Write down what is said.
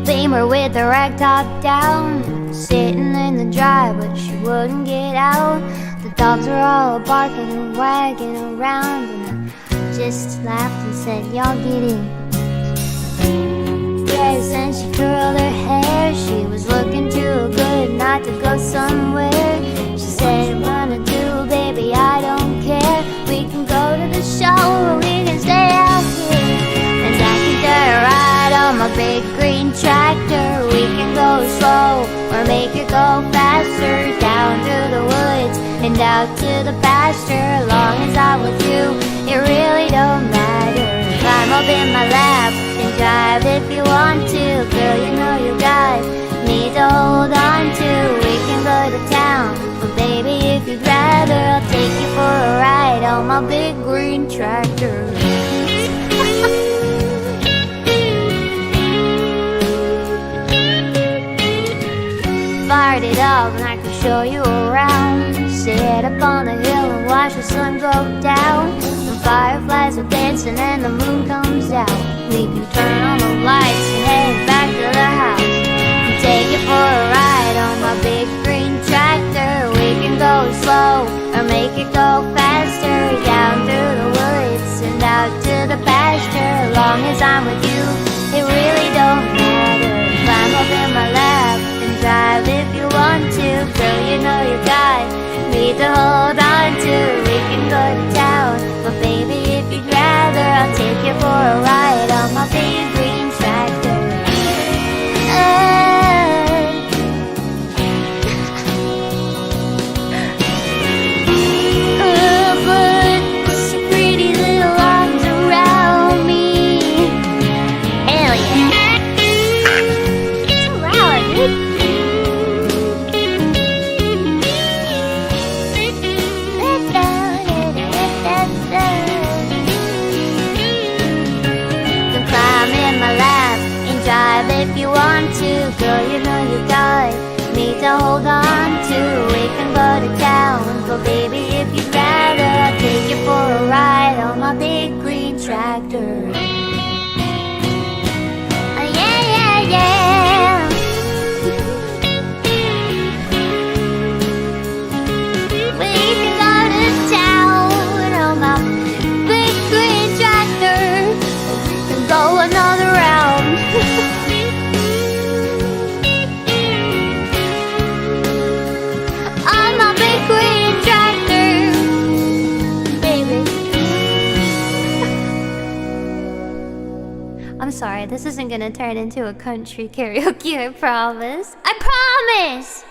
Beamer with the rag top down, sitting in the drive, but she wouldn't get out. The dogs were all barking and wagging around, and I just laughed and said, y'all get in. Yes, and she curled her hair. She was looking too good not to go somewhere. She said, what to do, baby, I don't care. We can go to the show or we can stay out here. And I can dirt ride on my big green tractor. We can go slow or make it go faster, down through the woods and out to the pasture. Long as I'm with you, it really don't matter. Climb up in my lap and drive if you want to. Girl, you know you got me to hold on to. We can go to town, but baby, if you'd rather, I'll take you for a ride on my big green tractor. Fired it up and I can show you around. Sit up on the hill and watch the sun go down. The fireflies are dancing and the moon comes out. We can turn on the lights and head back to the house and take it for a ride on my big green tractor. We can go slow or make it go faster, down through the woods and out to the pasture. Long as I'm with you, it really don't matter. Climb up in my lap and drive if you want to. Girl, you know you got me to hold on to. We can go to town, but baby, if you'd rather, I'll take you for a ride on my big green tractor. Put some pretty little arms around me. Hell yeah. So loud, dude. Drive if you want to. Girl, you know you got me to hold on to. We can go to town, but baby, if you'd rather, I'll take you for a ride on my big green tractor. Yeah, yeah, yeah. We can go to town on my big green tractor and go another round. On my big green tractor, baby. I'm sorry, this isn't gonna turn into a country karaoke, I promise. I promise!